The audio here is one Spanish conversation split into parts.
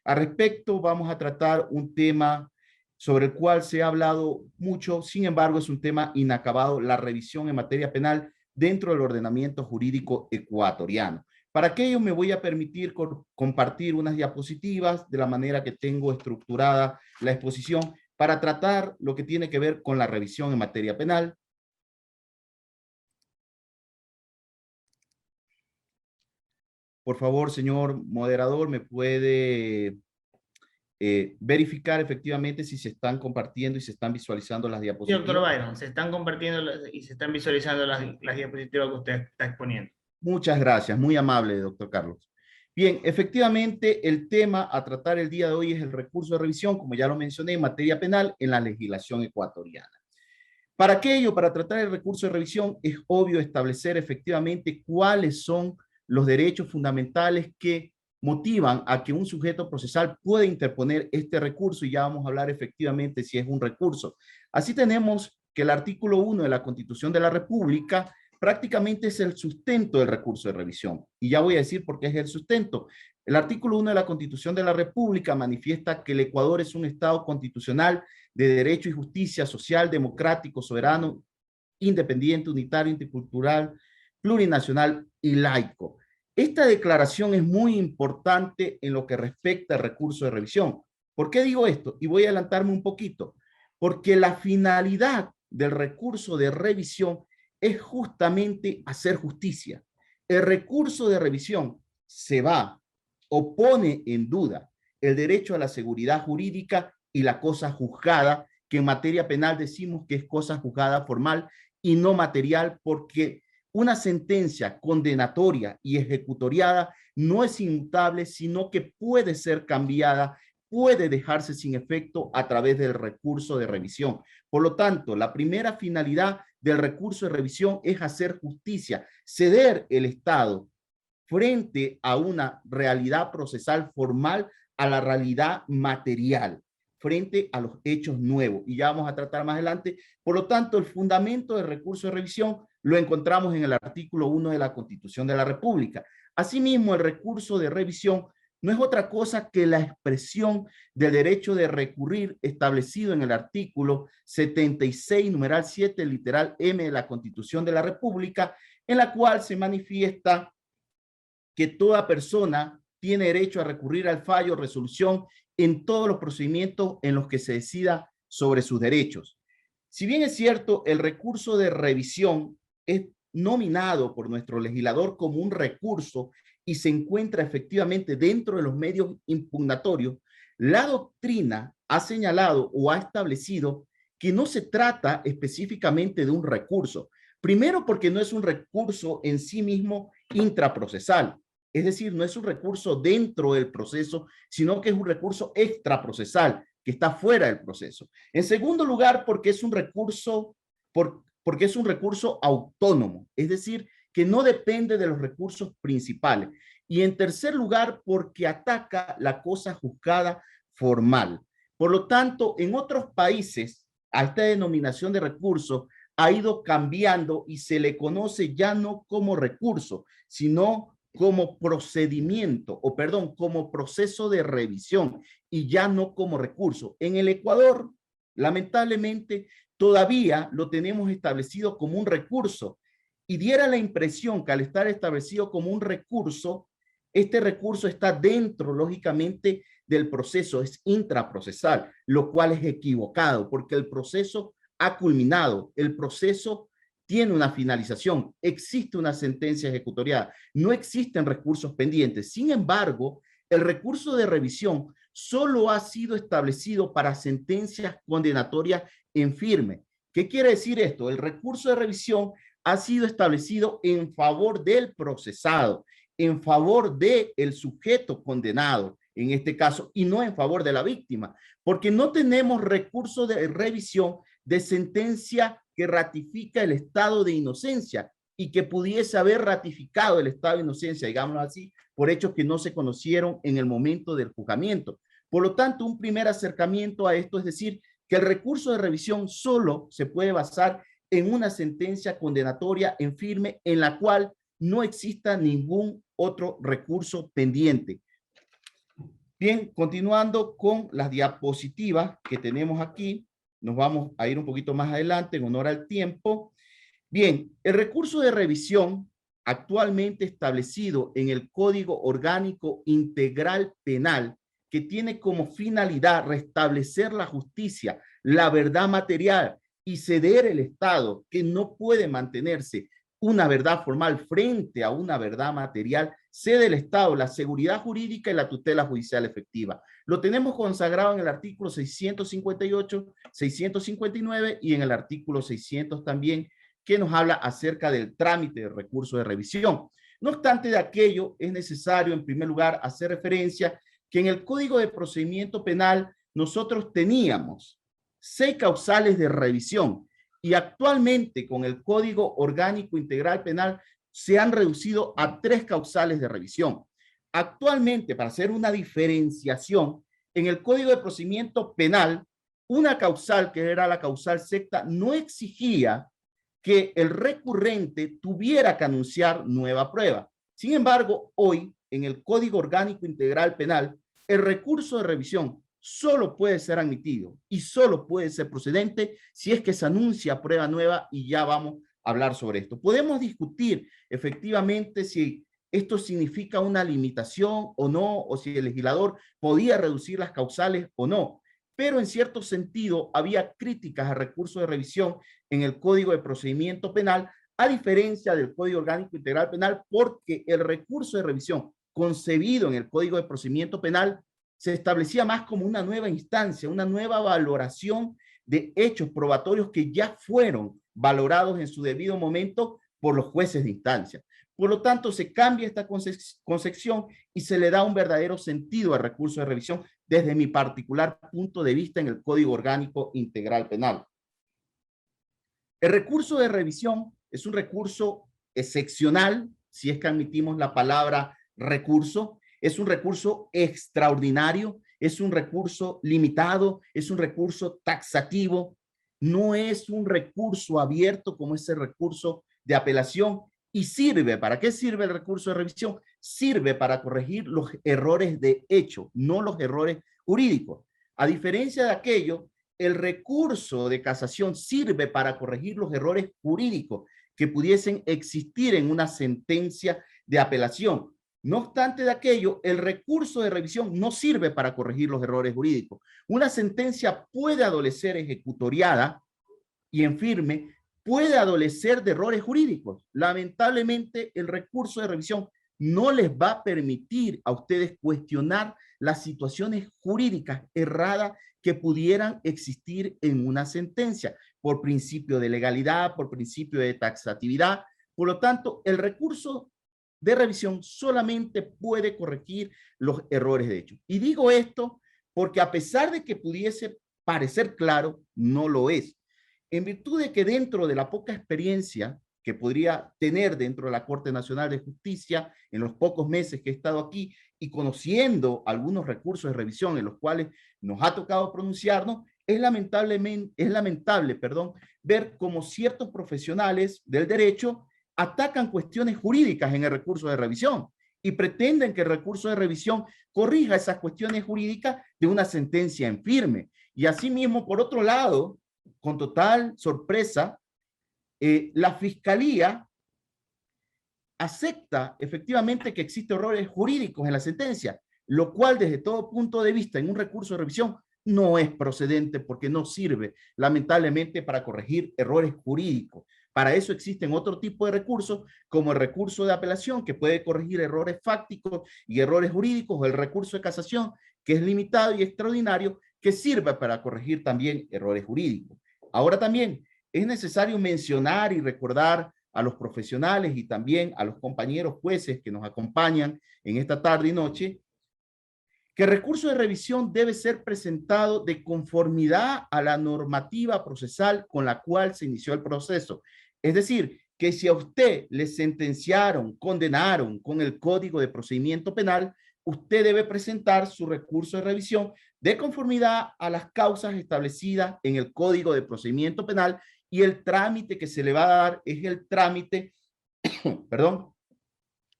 Al respecto, vamos a tratar un tema sobre el cual se ha hablado mucho, sin embargo, es un tema inacabado, la revisión en materia penal dentro del ordenamiento jurídico ecuatoriano. Para aquello me voy a permitir compartir unas diapositivas de la manera que tengo estructurada la exposición para tratar lo que tiene que ver con la revisión en materia penal. Por favor, señor moderador, ¿me puede verificar efectivamente si se están compartiendo y se están visualizando las Sí, doctor diapositivas? Byron, se están compartiendo y se están visualizando las diapositivas que usted está exponiendo. Muchas gracias, muy amable, doctor Carlos. Bien, efectivamente, el tema a tratar el día de hoy es el recurso de revisión, como ya lo mencioné, en materia penal en la legislación ecuatoriana. Para aquello, para tratar el recurso de revisión, es obvio establecer efectivamente cuáles son los derechos fundamentales que motivan a que un sujeto procesal pueda interponer este recurso, y ya vamos a hablar efectivamente si es un recurso. Así tenemos que el artículo 1 de la Constitución de la República prácticamente es el sustento del recurso de revisión. Y ya voy a decir por qué es el sustento. El artículo 1 de la Constitución de la República manifiesta que el Ecuador es un Estado constitucional de derecho y justicia, social, democrático, soberano, independiente, unitario, intercultural, plurinacional y laico. Esta declaración es muy importante en lo que respecta al recurso de revisión. ¿Por qué digo esto? Y voy a adelantarme un poquito. Porque la finalidad del recurso de revisión es justamente hacer justicia. El recurso de revisión se va o pone en duda el derecho a la seguridad jurídica y la cosa juzgada, que en materia penal decimos que es cosa juzgada formal y no material, porque una sentencia condenatoria y ejecutoriada no es inmutable, sino que puede ser cambiada, puede dejarse sin efecto a través del recurso de revisión. Por lo tanto, la primera finalidad del recurso de revisión es hacer justicia, ceder el Estado frente a una realidad procesal formal a la realidad material, frente a los hechos nuevos. Y ya vamos a tratar más adelante. Por lo tanto, el fundamento del recurso de revisión lo encontramos en el artículo 1 de la Constitución de la República. Asimismo, el recurso de revisión no es otra cosa que la expresión del derecho de recurrir establecido en el artículo 76, numeral 7, literal M de la Constitución de la República, en la cual se manifiesta que toda persona tiene derecho a recurrir al fallo o resolución en todos los procedimientos en los que se decida sobre sus derechos. Si bien es cierto, el recurso de revisión es nominado por nuestro legislador como un recurso y se encuentra efectivamente dentro de los medios impugnatorios, la doctrina ha señalado o ha establecido que no se trata específicamente de un recurso. Primero, porque no es un recurso en sí mismo intraprocesal. Es decir, no es un recurso dentro del proceso, sino que es un recurso extraprocesal, que está fuera del proceso. En segundo lugar, porque es un recurso, porque es un recurso autónomo, es decir, que no depende de los recursos principales. Y en tercer lugar, porque ataca la cosa juzgada formal. Por lo tanto, en otros países, a esta denominación de recurso ha ido cambiando y se le conoce ya no como recurso, sino como procedimiento, o perdón, como proceso de revisión y ya no como recurso. En el Ecuador, lamentablemente, todavía lo tenemos establecido como un recurso y diera la impresión que al estar establecido como un recurso, este recurso está dentro, lógicamente, del proceso, es intraprocesal, lo cual es equivocado porque el proceso ha culminado, el proceso tiene una finalización, existe una sentencia ejecutoriada, no existen recursos pendientes. Sin embargo, el recurso de revisión solo ha sido establecido para sentencias condenatorias en firme. ¿Qué quiere decir esto? El recurso de revisión ha sido establecido en favor del procesado, en favor del sujeto condenado, en este caso, y no en favor de la víctima, porque no tenemos recurso de revisión de sentencia que ratifica el estado de inocencia y que pudiese haber ratificado el estado de inocencia, digámoslo así, por hechos que no se conocieron en el momento del juzgamiento. Por lo tanto, un primer acercamiento a esto es decir que el recurso de revisión solo se puede basar en una sentencia condenatoria en firme en la cual no exista ningún otro recurso pendiente. Bien, continuando con las diapositivas que tenemos aquí, nos vamos a ir un poquito más adelante en honor al tiempo. Bien, el recurso de revisión actualmente establecido en el Código Orgánico Integral Penal, que tiene como finalidad restablecer la justicia, la verdad material y ceder el Estado, que no puede mantenerse una verdad formal frente a una verdad material, cede el Estado la seguridad jurídica y la tutela judicial efectiva. Lo tenemos consagrado en el artículo 658, 659 y en el artículo 600 también, que nos habla acerca del trámite de recurso de revisión. No obstante de aquello, es necesario en primer lugar hacer referencia que en el Código de Procedimiento Penal nosotros teníamos 6 causales de revisión y actualmente con el Código Orgánico Integral Penal se han reducido a 3 causales de revisión. Actualmente, para hacer una diferenciación, en el Código de Procedimiento Penal, una causal que era la causal secta no exigía que el recurrente tuviera que anunciar nueva prueba. Sin embargo, hoy, en el Código Orgánico Integral Penal, el recurso de revisión solo puede ser admitido y solo puede ser procedente si es que se anuncia prueba nueva, y ya vamos a hablar sobre esto. Podemos discutir efectivamente si esto significa una limitación o no, o si el legislador podía reducir las causales o no, pero en cierto sentido había críticas al recurso de revisión en el Código de Procedimiento Penal, a diferencia del Código Orgánico Integral Penal, porque el recurso de revisión concebido en el Código de Procedimiento Penal se establecía más como una nueva instancia, una nueva valoración de hechos probatorios que ya fueron valorados en su debido momento por los jueces de instancia. Por lo tanto, se cambia esta concepción y se le da un verdadero sentido al recurso de revisión desde mi particular punto de vista en el Código Orgánico Integral Penal. El recurso de revisión es un recurso excepcional, si es que admitimos la palabra recurso, es un recurso extraordinario, es un recurso limitado, es un recurso taxativo, no es un recurso abierto como es el recurso de apelación. ¿Y sirve? ¿Para qué sirve el recurso de revisión? Sirve para corregir los errores de hecho, no los errores jurídicos. A diferencia de aquello, el recurso de casación sirve para corregir los errores jurídicos que pudiesen existir en una sentencia de apelación. No obstante de aquello, el recurso de revisión no sirve para corregir los errores jurídicos. Una sentencia puede adolecer ejecutoriada y en firme, puede adolecer de errores jurídicos. Lamentablemente, el recurso de revisión no les va a permitir a ustedes cuestionar las situaciones jurídicas erradas que pudieran existir en una sentencia, por principio de legalidad, por principio de taxatividad. Por lo tanto, el recurso de revisión solamente puede corregir los errores de hecho. Y digo esto porque a pesar de que pudiese parecer claro, no lo es. En virtud de que dentro de la poca experiencia que podría tener dentro de la Corte Nacional de Justicia, en los pocos meses que he estado aquí y conociendo algunos recursos de revisión en los cuales nos ha tocado pronunciarnos, es lamentable, ver cómo ciertos profesionales del derecho atacan cuestiones jurídicas en el recurso de revisión y pretenden que el recurso de revisión corrija esas cuestiones jurídicas de una sentencia en firme. Y asimismo, por otro lado, con total sorpresa, la Fiscalía acepta efectivamente que existen errores jurídicos en la sentencia, lo cual desde todo punto de vista en un recurso de revisión no es procedente porque no sirve lamentablemente para corregir errores jurídicos. Para eso existen otro tipo de recursos como el recurso de apelación que puede corregir errores fácticos y errores jurídicos, o el recurso de casación que es limitado y extraordinario que sirve para corregir también errores jurídicos. Ahora también es necesario mencionar y recordar a los profesionales y también a los compañeros jueces que nos acompañan en esta tarde y noche, que el recurso de revisión debe ser presentado de conformidad a la normativa procesal con la cual se inició el proceso. Es decir, que si a usted le sentenciaron, condenaron con el Código de Procedimiento Penal, usted debe presentar su recurso de revisión de conformidad a las causas establecidas en el Código de Procedimiento Penal, y el trámite que se le va a dar es el trámite,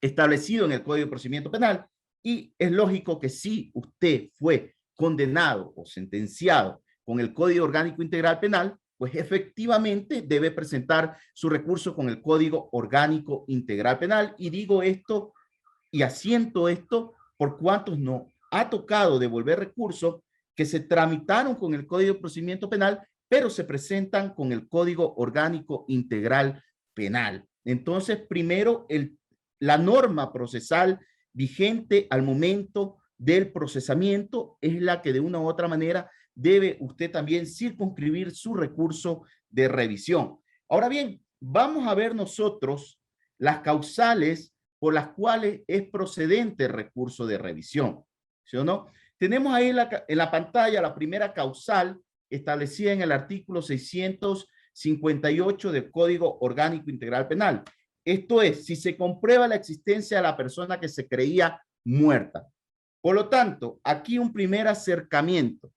establecido en el Código de Procedimiento Penal, Y es lógico que si usted fue condenado o sentenciado con el Código Orgánico Integral Penal, pues efectivamente debe presentar su recurso con el Código Orgánico Integral Penal. Y digo esto y asiento esto por cuantos no ha tocado devolver recursos que se tramitaron con el Código de Procedimiento Penal, pero se presentan con el Código Orgánico Integral Penal. Entonces, primero, la norma procesal vigente al momento del procesamiento es la que de una u otra manera debe usted también circunscribir su recurso de revisión. Ahora bien, vamos a ver nosotros las causales por las cuales es procedente el recurso de revisión, ¿sí o no? Tenemos ahí en la pantalla la primera causal establecida en el artículo 658 del Código Orgánico Integral Penal. Esto es, si se comprueba la existencia de la persona que se creía muerta. Por lo tanto, aquí un primer acercamiento.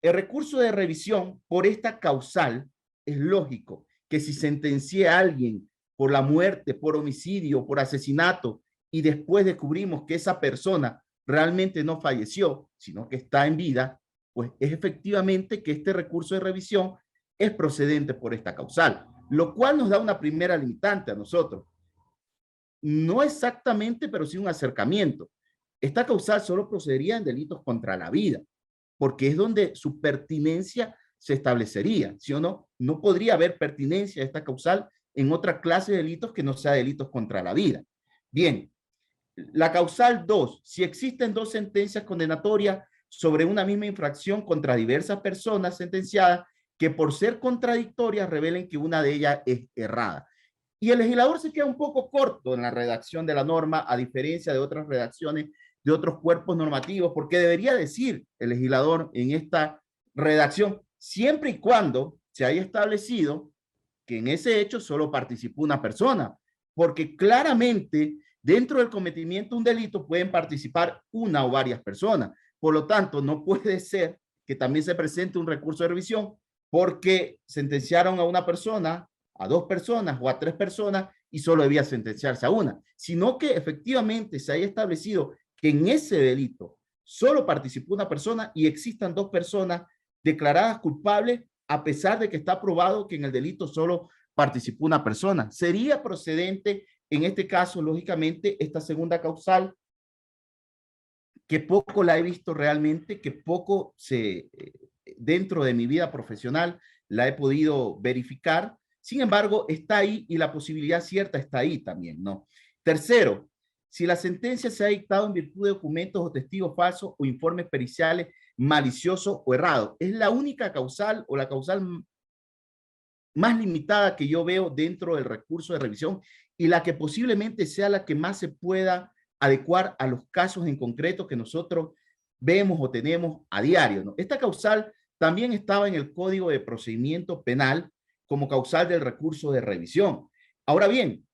El recurso de revisión por esta causal es lógico que si sentencié a alguien por la muerte, por homicidio, por asesinato, y después descubrimos que esa persona realmente no falleció, sino que está en vida, pues es efectivamente que este recurso de revisión es procedente por esta causal, lo cual nos da una primera limitante a nosotros. No exactamente, pero sí un acercamiento. Esta causal solo procedería en delitos contra la vida, porque es donde su pertinencia se establecería, ¿sí o no? No podría haber pertinencia a esta causal en otra clase de delitos que no sea delitos contra la vida. Bien, la causal 2, si existen dos sentencias condenatorias sobre una misma infracción contra diversas personas sentenciadas que por ser contradictorias revelen que una de ellas es errada. Y el legislador se queda un poco corto en la redacción de la norma, a diferencia de otras redacciones de otros cuerpos normativos, porque debería decir el legislador en esta redacción, siempre y cuando se haya establecido que en ese hecho solo participó una persona, porque claramente dentro del cometimiento de un delito pueden participar una o varias personas. Por lo tanto, no puede ser que también se presente un recurso de revisión porque sentenciaron a una persona, a dos personas o a tres personas y solo debía sentenciarse a una, sino que efectivamente se haya establecido que en ese delito solo participó una persona y existan dos personas declaradas culpables a pesar de que está probado que en el delito solo participó una persona. Sería procedente en este caso, lógicamente, esta segunda causal, que poco la he visto realmente, que poco dentro de mi vida profesional la he podido verificar. Sin embargo, está ahí y la posibilidad cierta está ahí también, ¿no? Tercero, si la sentencia se ha dictado en virtud de documentos o testigos falsos o informes periciales maliciosos o errados. Es la única causal o la causal más limitada que yo veo dentro del recurso de revisión y la que posiblemente sea la que más se pueda adecuar a los casos en concreto que nosotros vemos o tenemos a diario, ¿no? Esta causal también estaba en el Código de Procedimiento Penal como causal del recurso de revisión. Ahora bien,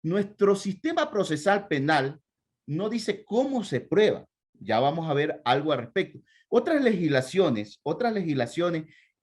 nuestro sistema procesal penal no dice cómo se prueba. Ya vamos a ver algo al respecto. Otras legislaciones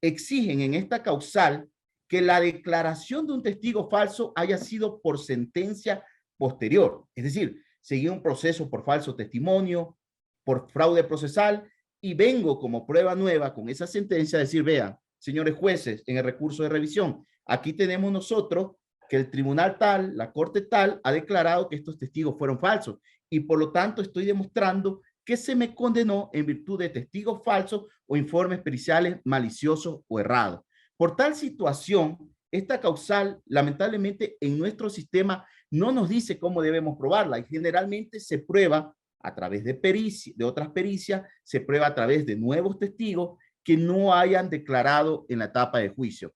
exigen en esta causal que la declaración de un testigo falso haya sido por sentencia posterior. Es decir, seguir un proceso por falso testimonio, por fraude procesal, y vengo como prueba nueva con esa sentencia a decir, vean, señores jueces, en el recurso de revisión, aquí tenemos nosotros que el tribunal tal, la corte tal, ha declarado que estos testigos fueron falsos y por lo tanto estoy demostrando que se me condenó en virtud de testigos falsos o informes periciales maliciosos o errados. Por tal situación, esta causal, lamentablemente, en nuestro sistema no nos dice cómo debemos probarla y generalmente se prueba a través de otras pericias, se prueba a través de nuevos testigos que no hayan declarado en la etapa de juicio.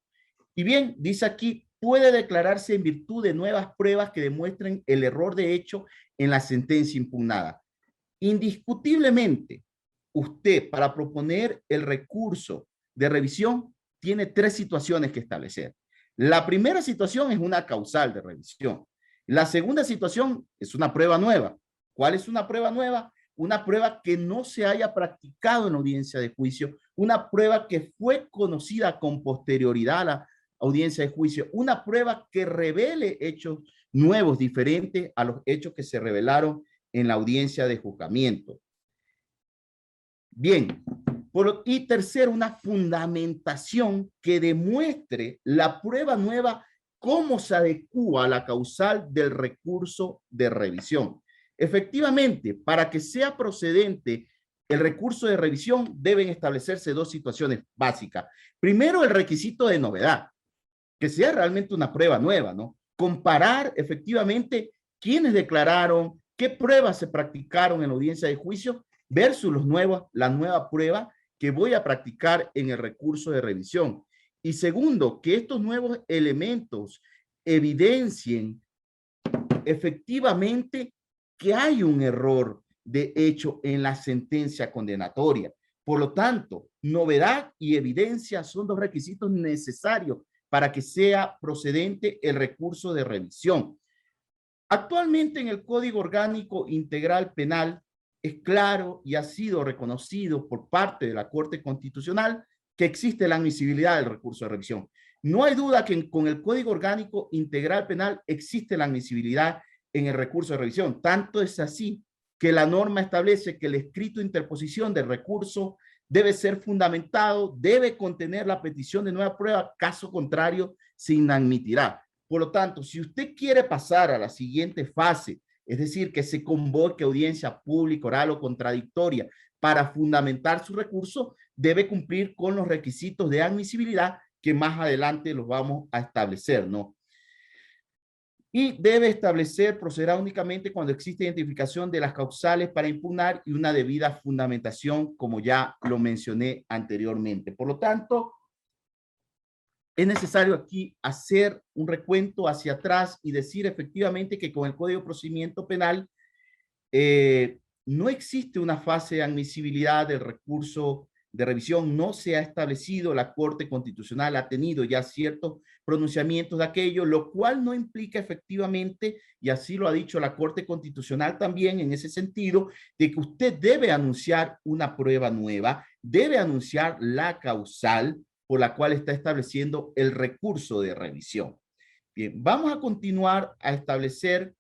Y bien, dice aquí, puede declararse en virtud de nuevas pruebas que demuestren el error de hecho en la sentencia impugnada. Indiscutiblemente, usted para proponer el recurso de revisión tiene tres situaciones que establecer. La primera situación es una causal de revisión. La segunda situación es una prueba nueva. ¿Cuál es una prueba nueva? Una prueba que no se haya practicado en la audiencia de juicio, una prueba que fue conocida con posterioridad a la audiencia de juicio, una prueba que revele hechos nuevos, diferentes a los hechos que se revelaron en la audiencia de juzgamiento. Bien, y tercero, una fundamentación que demuestre la prueba nueva cómo se adecúa a la causal del recurso de revisión. Efectivamente, para que sea procedente el recurso de revisión deben establecerse dos situaciones básicas. Primero, el requisito de novedad, que sea realmente una prueba nueva, ¿no? Comparar efectivamente quiénes declararon, qué pruebas se practicaron en la audiencia de juicio versus la nueva prueba que voy a practicar en el recurso de revisión. Y segundo, que estos nuevos elementos evidencien efectivamente que hay un error de hecho en la sentencia condenatoria. Por lo tanto, novedad y evidencia son dos requisitos necesarios para que sea procedente el recurso de revisión. Actualmente en el Código Orgánico Integral Penal es claro y ha sido reconocido por parte de la Corte Constitucional que existe la admisibilidad del recurso de revisión. No hay duda que con el Código Orgánico Integral Penal existe la admisibilidad en el recurso de revisión. Tanto es así que la norma establece que el escrito de interposición del recurso debe ser fundamentado, debe contener la petición de nueva prueba, caso contrario se inadmitirá. Por lo tanto, si usted quiere pasar a la siguiente fase, es decir, que se convoque audiencia pública, oral o contradictoria para fundamentar su recurso, debe cumplir con los requisitos de admisibilidad que más adelante los vamos a establecer, ¿no? Y debe procederá únicamente cuando existe identificación de las causales para impugnar y una debida fundamentación, como ya lo mencioné anteriormente. Por lo tanto, es necesario aquí hacer un recuento hacia atrás y decir efectivamente que con el Código de Procedimiento Penal no existe una fase de admisibilidad del recurso de revisión, no se ha establecido, la Corte Constitucional ha tenido ya ciertos pronunciamientos de aquello, lo cual no implica efectivamente, y así lo ha dicho la Corte Constitucional también en ese sentido, de que usted debe anunciar una prueba nueva, debe anunciar la causal por la cual está estableciendo el recurso de revisión. Bien, vamos a continuar a establecer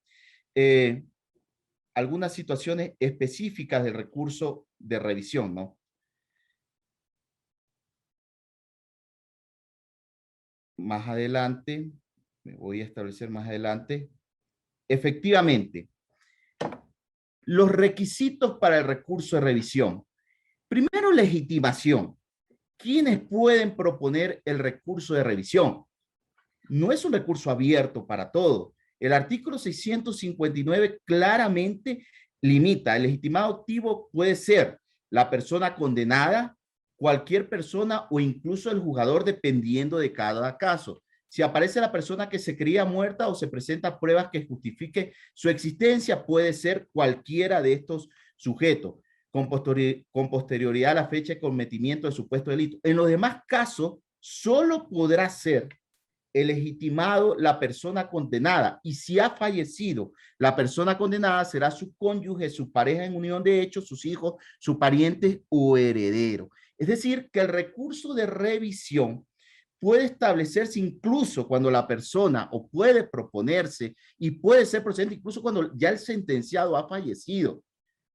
algunas situaciones específicas del recurso de revisión, ¿no? Más adelante, me voy a establecer más adelante. Efectivamente, los requisitos para el recurso de revisión. Primero, legitimación. ¿Quiénes pueden proponer el recurso de revisión? No es un recurso abierto para todos. El artículo 659 claramente limita. El legitimado activo puede ser la persona condenada, cualquier persona o incluso el juzgador, dependiendo de cada caso. Si aparece la persona que se creía muerta o se presentan pruebas que justifique su existencia, puede ser cualquiera de estos sujetos con posterioridad a la fecha de cometimiento del supuesto delito. En los demás casos, solo podrá ser el legitimado la persona condenada, y si ha fallecido la persona condenada, será su cónyuge, su pareja en unión de hecho, sus hijos, sus parientes o herederos. Es decir, que el recurso de revisión puede establecerse incluso cuando la persona, o puede proponerse y puede ser procedente incluso cuando ya el sentenciado ha fallecido.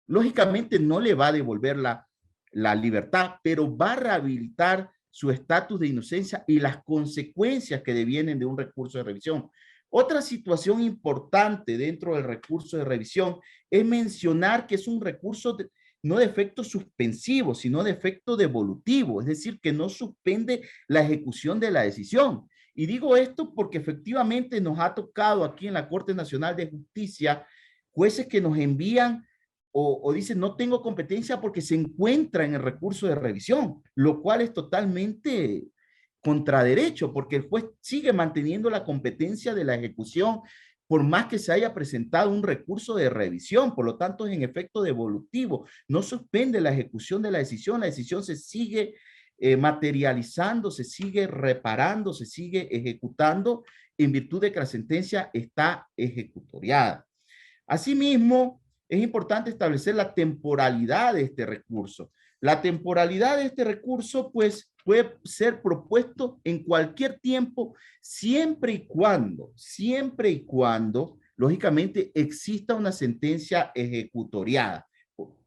Lógicamente no le va a devolver la libertad, pero va a rehabilitar su estatus de inocencia y las consecuencias que devienen de un recurso de revisión. Otra situación importante dentro del recurso de revisión es mencionar que es un recurso no de efecto suspensivo, sino de efecto devolutivo, es decir, que no suspende la ejecución de la decisión. Y digo esto porque efectivamente nos ha tocado aquí en la Corte Nacional de Justicia jueces que nos envían o dicen no tengo competencia porque se encuentra en el recurso de revisión, lo cual es totalmente contraderecho porque el juez sigue manteniendo la competencia de la ejecución por más que se haya presentado un recurso de revisión. Por lo tanto es en efecto devolutivo, no suspende la ejecución de la decisión se sigue materializando, se sigue reparando, se sigue ejecutando en virtud de que la sentencia está ejecutoriada. Asimismo, es importante establecer la temporalidad de este recurso. La temporalidad de este recurso, pues, puede ser propuesto en cualquier tiempo, siempre y cuando lógicamente exista una sentencia ejecutoriada.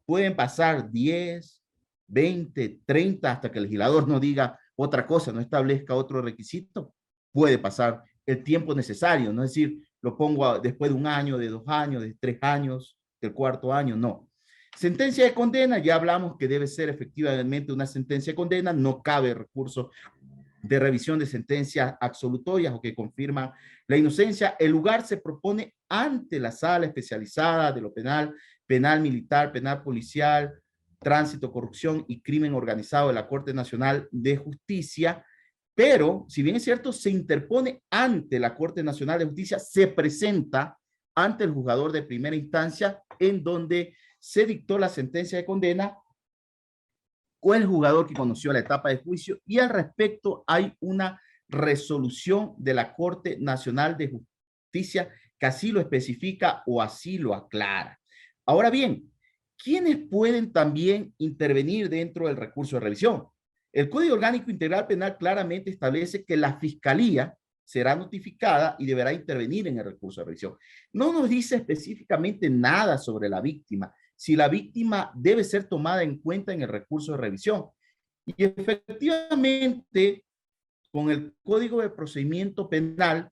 Pueden pasar 10, 20, 30, hasta que el legislador no diga otra cosa, no establezca otro requisito. Puede pasar el tiempo necesario, no es decir, lo pongo después de 1 año, de 2 años, de 3 años, del 4.º año, no. Sentencia de condena, ya hablamos que debe ser efectivamente una sentencia de condena, no cabe recurso de revisión de sentencias absolutorias o que confirman la inocencia. El lugar se propone ante la sala especializada de lo penal, penal militar, penal policial, tránsito, corrupción y crimen organizado de la Corte Nacional de Justicia, pero si bien es cierto, se interpone ante la Corte Nacional de Justicia, se presenta ante el juzgador de primera instancia en donde se dictó la sentencia de condena o el jugador que conoció la etapa de juicio, y al respecto hay una resolución de la Corte Nacional de Justicia que así lo especifica o así lo aclara. Ahora bien, ¿quiénes pueden también intervenir dentro del recurso de revisión? El Código Orgánico Integral Penal claramente establece que la Fiscalía será notificada y deberá intervenir en el recurso de revisión. No nos dice específicamente nada sobre la víctima, si la víctima debe ser tomada en cuenta en el recurso de revisión. Y efectivamente, con el Código de Procedimiento Penal,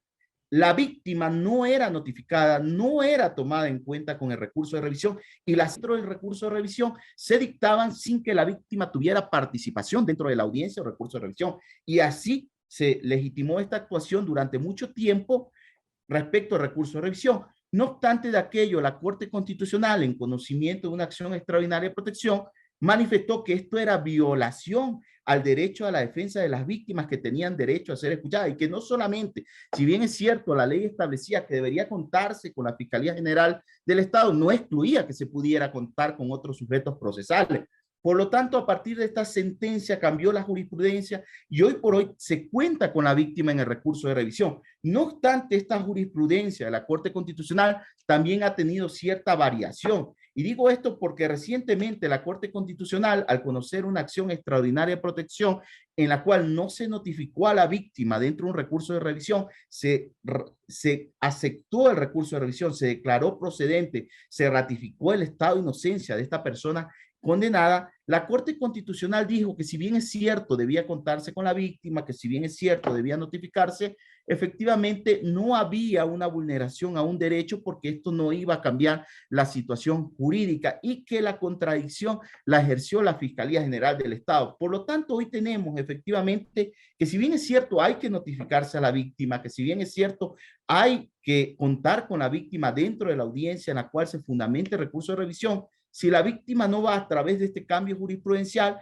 la víctima no era notificada, no era tomada en cuenta con el recurso de revisión, y las dentro del recurso de revisión se dictaban sin que la víctima tuviera participación dentro de la audiencia o recurso de revisión. Y así se legitimó esta actuación durante mucho tiempo respecto al recurso de revisión. No obstante de aquello, la Corte Constitucional, en conocimiento de una acción extraordinaria de protección, manifestó que esto era violación al derecho a la defensa de las víctimas que tenían derecho a ser escuchadas, y que no solamente, si bien es cierto, la ley establecía que debería contarse con la Fiscalía General del Estado, no excluía que se pudiera contar con otros sujetos procesales. Por lo tanto, a partir de esta sentencia cambió la jurisprudencia y hoy por hoy se cuenta con la víctima en el recurso de revisión. No obstante, esta jurisprudencia de la Corte Constitucional también ha tenido cierta variación. Y digo esto porque recientemente la Corte Constitucional, al conocer una acción extraordinaria de protección en la cual no se notificó a la víctima dentro de un recurso de revisión, se aceptó el recurso de revisión, se declaró procedente, se ratificó el estado de inocencia de esta persona condenada. La Corte Constitucional dijo que si bien es cierto debía contarse con la víctima, que si bien es cierto debía notificarse, efectivamente no había una vulneración a un derecho porque esto no iba a cambiar la situación jurídica y que la contradicción la ejerció la Fiscalía General del Estado. Por lo tanto, hoy tenemos efectivamente que si bien es cierto hay que notificarse a la víctima, que si bien es cierto hay que contar con la víctima dentro de la audiencia en la cual se fundamente el recurso de revisión, si la víctima no va a través de este cambio jurisprudencial,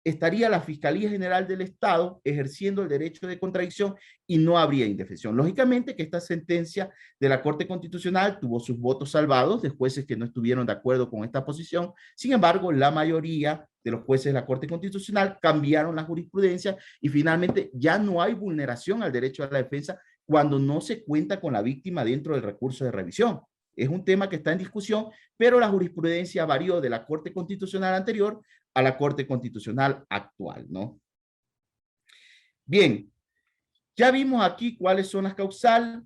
estaría la Fiscalía General del Estado ejerciendo el derecho de contradicción y no habría indefensión. Lógicamente que esta sentencia de la Corte Constitucional tuvo sus votos salvados de jueces que no estuvieron de acuerdo con esta posición. Sin embargo, la mayoría de los jueces de la Corte Constitucional cambiaron la jurisprudencia y finalmente ya no hay vulneración al derecho a la defensa cuando no se cuenta con la víctima dentro del recurso de revisión. Es un tema que está en discusión, pero la jurisprudencia varió de la Corte Constitucional anterior a la Corte Constitucional actual, ¿no? Bien, ya vimos aquí cuáles son las causales.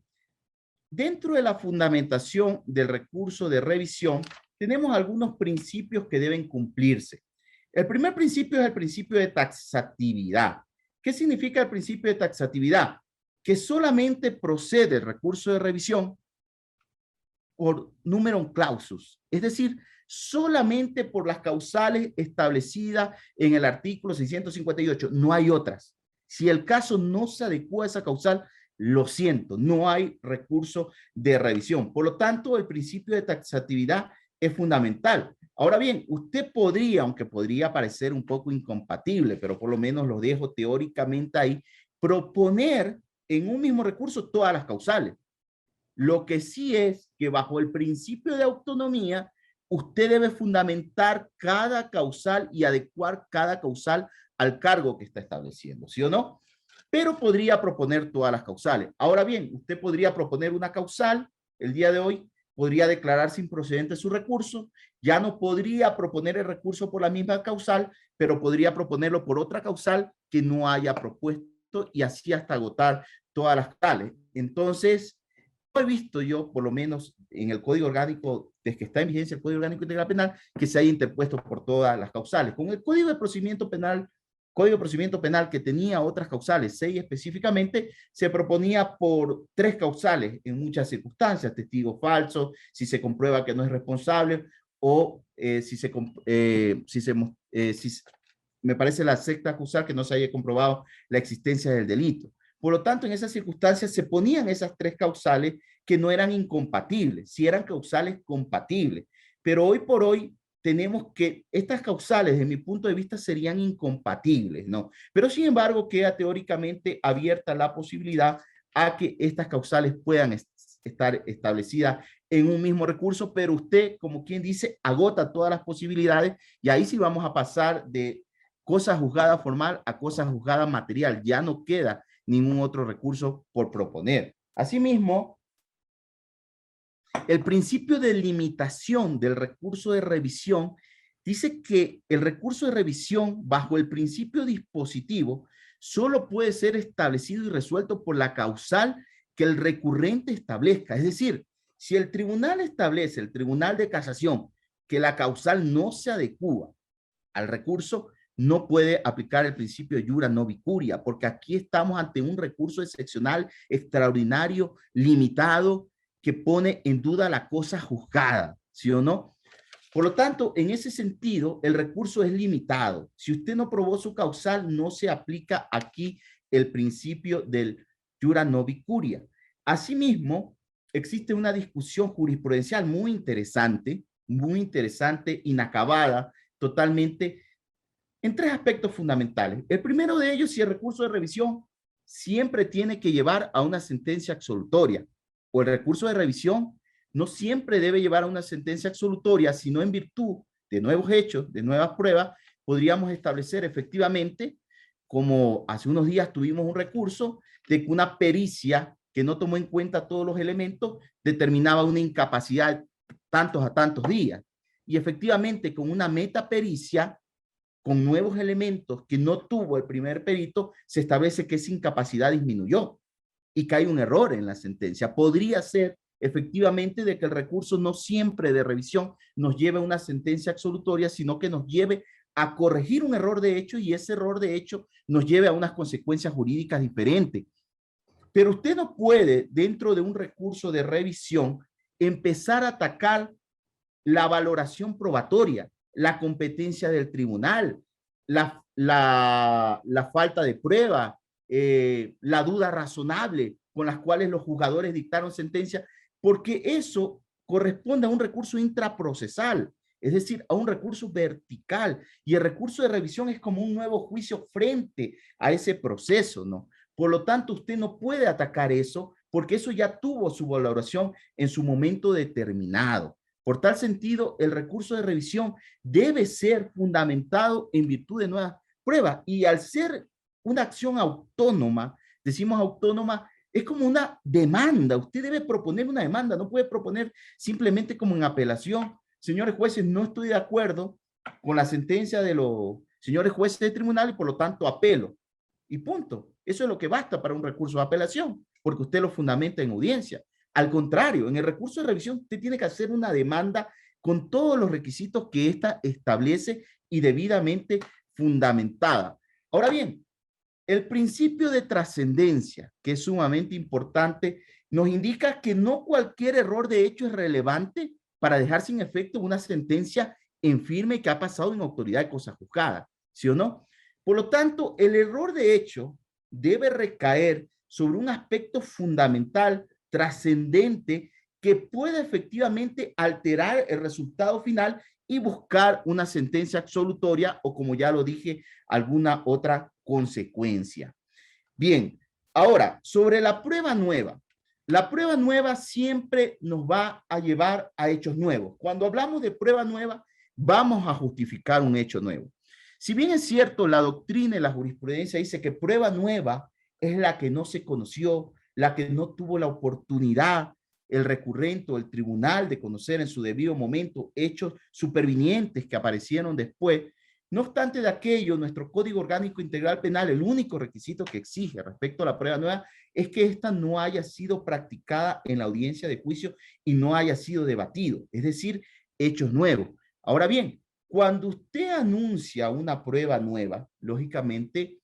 Dentro de la fundamentación del recurso de revisión, tenemos algunos principios que deben cumplirse. El primer principio es el principio de taxatividad. ¿Qué significa el principio de taxatividad? Que solamente procede el recurso de revisión por numerum clausus, es decir, solamente por las causales establecidas en el artículo 658, no hay otras. Si el caso no se adecua a esa causal, lo siento, no hay recurso de revisión. Por lo tanto, el principio de taxatividad es fundamental. Ahora bien, usted podría, aunque podría parecer un poco incompatible, pero por lo menos lo dejo teóricamente ahí, proponer en un mismo recurso todas las causales. Lo que sí es que bajo el principio de autonomía, usted debe fundamentar cada causal y adecuar cada causal al cargo que está estableciendo, ¿sí o no? Pero podría proponer todas las causales. Ahora bien, usted podría proponer una causal el día de hoy, podría declararse improcedente su recurso, ya no podría proponer el recurso por la misma causal, pero podría proponerlo por otra causal que no haya propuesto y así hasta agotar todas las causales. Entonces, he visto yo, por lo menos en el Código Orgánico, desde que está en vigencia el Código Orgánico Integral Penal, que se haya interpuesto por todas las causales. Con el Código de Procedimiento Penal que tenía otras causales, 6 específicamente, se proponía por 3 causales en muchas circunstancias: testigo falso, si se comprueba que no es responsable, o me parece la sexta causal, que no se haya comprobado la existencia del delito. Por lo tanto, en esas circunstancias se ponían esas 3 causales que no eran incompatibles, si eran causales compatibles. Pero hoy por hoy tenemos que estas causales, desde mi punto de vista, serían incompatibles, ¿no? Pero sin embargo, queda teóricamente abierta la posibilidad a que estas causales puedan estar establecidas en un mismo recurso, pero usted, como quien dice, agota todas las posibilidades, y ahí sí vamos a pasar de cosa juzgada formal a cosa juzgada material. Ya no queda ningún otro recurso por proponer. Asimismo, el principio de limitación del recurso de revisión dice que el recurso de revisión bajo el principio dispositivo solo puede ser establecido y resuelto por la causal que el recurrente establezca. Es decir, si el tribunal establece, el Tribunal de Casación, que la causal no se adecua al recurso, no puede aplicar el principio de iura no vicuria, porque aquí estamos ante un recurso excepcional, extraordinario, limitado, que pone en duda la cosa juzgada, ¿sí o no? Por lo tanto, en ese sentido, el recurso es limitado. Si usted no probó su causal, no se aplica aquí el principio del iura no vicuria. Asimismo, existe una discusión jurisprudencial muy interesante, inacabada, totalmente, en 3 aspectos fundamentales. El primero de ellos, si el recurso de revisión siempre tiene que llevar a una sentencia absolutoria, o el recurso de revisión no siempre debe llevar a una sentencia absolutoria, sino en virtud de nuevos hechos, de nuevas pruebas, podríamos establecer efectivamente, como hace unos días tuvimos un recurso, de que una pericia que no tomó en cuenta todos los elementos determinaba una incapacidad tantos a tantos días. Y efectivamente, con una metapericia, con nuevos elementos que no tuvo el primer perito, se establece que esa incapacidad disminuyó y que hay un error en la sentencia. Podría ser efectivamente de que el recurso no siempre de revisión nos lleve a una sentencia absolutoria, sino que nos lleve a corregir un error de hecho, y ese error de hecho nos lleve a unas consecuencias jurídicas diferentes. Pero usted no puede, dentro de un recurso de revisión, empezar a atacar la valoración probatoria, la competencia del tribunal, la falta de prueba, la duda razonable con las cuales los juzgadores dictaron sentencia, porque eso corresponde a un recurso intraprocesal, es decir, a un recurso vertical, y el recurso de revisión es como un nuevo juicio frente a ese proceso, ¿no? Por lo tanto, usted no puede atacar eso, porque eso ya tuvo su valoración en su momento determinado. Por tal sentido, el recurso de revisión debe ser fundamentado en virtud de nuevas pruebas, y al ser una acción autónoma, decimos autónoma, es como una demanda. Usted debe proponer una demanda, no puede proponer simplemente como en apelación: señores jueces, no estoy de acuerdo con la sentencia de los señores jueces de tribunal y por lo tanto apelo. Y punto. Eso es lo que basta para un recurso de apelación, porque usted lo fundamenta en audiencia. Al contrario, en el recurso de revisión usted tiene que hacer una demanda con todos los requisitos que ésta establece y debidamente fundamentada. Ahora bien, el principio de trascendencia, que es sumamente importante, nos indica que no cualquier error de hecho es relevante para dejar sin efecto una sentencia en firme que ha pasado en autoridad de cosa juzgada, ¿sí o no? Por lo tanto, el error de hecho debe recaer sobre un aspecto fundamental, trascendente, que pueda efectivamente alterar el resultado final y buscar una sentencia absolutoria o, como ya lo dije, alguna otra consecuencia. Bien, ahora, sobre la prueba nueva. La prueba nueva siempre nos va a llevar a hechos nuevos. Cuando hablamos de prueba nueva, vamos a justificar un hecho nuevo. Si bien es cierto, la doctrina y la jurisprudencia dice que prueba nueva es la que no se conoció, la que no tuvo la oportunidad el recurrente o el tribunal de conocer en su debido momento hechos supervinientes que aparecieron después, No obstante de aquello, nuestro Código Orgánico Integral Penal, el único requisito que exige respecto a la prueba nueva es que ésta no haya sido practicada en la audiencia de juicio y no haya sido debatido, es decir, hechos nuevos. Ahora bien, cuando usted anuncia una prueba nueva, lógicamente,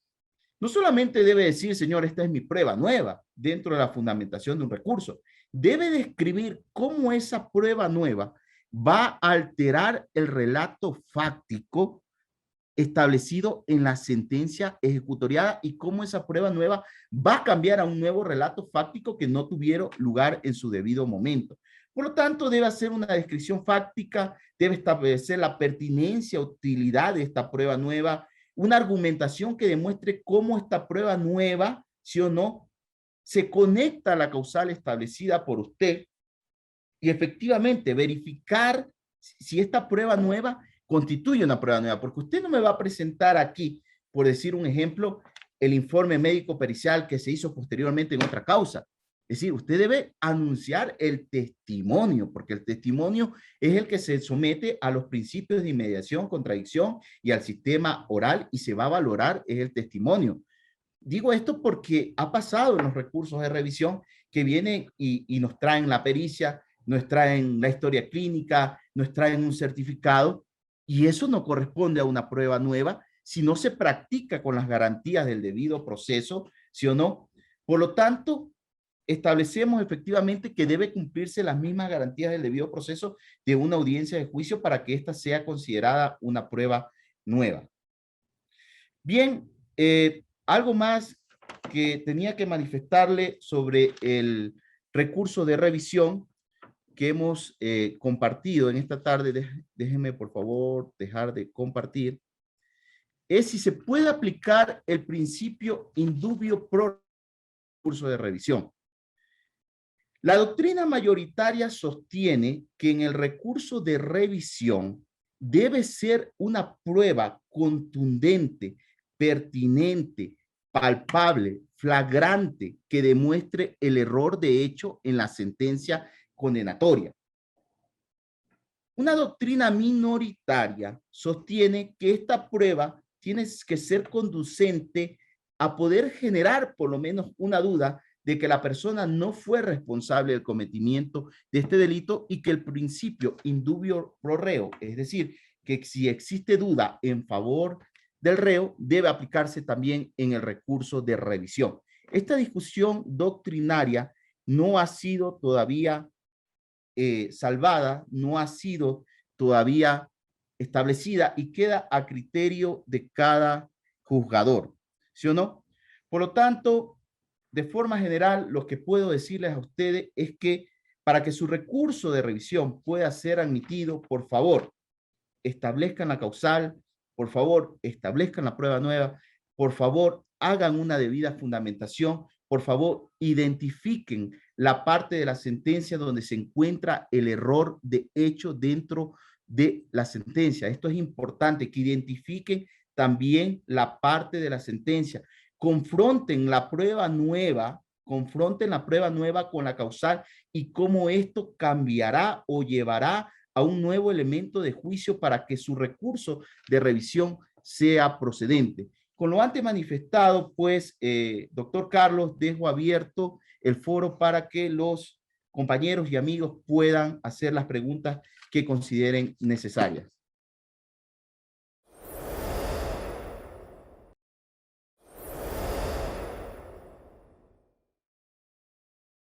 no solamente debe decir, señor, esta es mi prueba nueva dentro de la fundamentación de un recurso, debe describir cómo esa prueba nueva va a alterar el relato fáctico establecido en la sentencia ejecutoriada y cómo esa prueba nueva va a cambiar a un nuevo relato fáctico que no tuvieron lugar en su debido momento. Por lo tanto, debe hacer una descripción fáctica, debe establecer la pertinencia, utilidad de esta prueba nueva, una argumentación que demuestre cómo esta prueba nueva, sí o no, se conecta a la causal establecida por usted y efectivamente verificar si esta prueba nueva constituye una prueba nueva, porque usted no me va a presentar aquí, por decir un ejemplo, el informe médico pericial que se hizo posteriormente en otra causa. Es decir, usted debe anunciar el testimonio, porque el testimonio es el que se somete a los principios de inmediación, contradicción y al sistema oral y se va a valorar es el testimonio. Digo esto porque ha pasado en los recursos de revisión que vienen y nos traen la pericia, nos traen la historia clínica, nos traen un certificado y eso no corresponde a una prueba nueva si no se practica con las garantías del debido proceso, ¿sí o no? Por lo tanto, establecemos efectivamente que debe cumplirse las mismas garantías del debido proceso de una audiencia de juicio para que ésta sea considerada una prueba nueva. Bien, algo más que tenía que manifestarle sobre el recurso de revisión que hemos compartido en esta tarde, déjenme por favor dejar de compartir, es si se puede aplicar el principio indubio pro recurso de revisión. La doctrina mayoritaria sostiene que en el recurso de revisión debe ser una prueba contundente, pertinente, palpable, flagrante, que demuestre el error de hecho en la sentencia condenatoria. Una doctrina minoritaria sostiene que esta prueba tiene que ser conducente a poder generar por lo menos una duda de que la persona no fue responsable del cometimiento de este delito y que el principio indubio pro reo, es decir, que si existe duda en favor del reo, debe aplicarse también en el recurso de revisión. Esta discusión doctrinaria no ha sido todavía salvada, no ha sido todavía establecida y queda a criterio de cada juzgador, ¿sí o no? Por lo tanto, de forma general, lo que puedo decirles a ustedes es que para que su recurso de revisión pueda ser admitido, por favor, establezcan la causal, por favor, establezcan la prueba nueva, por favor, hagan una debida fundamentación, por favor, identifiquen la parte de la sentencia donde se encuentra el error de hecho dentro de la sentencia. Esto es importante, que identifiquen también la parte de la sentencia. Confronten la prueba nueva, confronten la prueba nueva con la causal y cómo esto cambiará o llevará a un nuevo elemento de juicio para que su recurso de revisión sea procedente. Con lo antes manifestado, pues, doctor Carlos, dejo abierto el foro para que los compañeros y amigos puedan hacer las preguntas que consideren necesarias.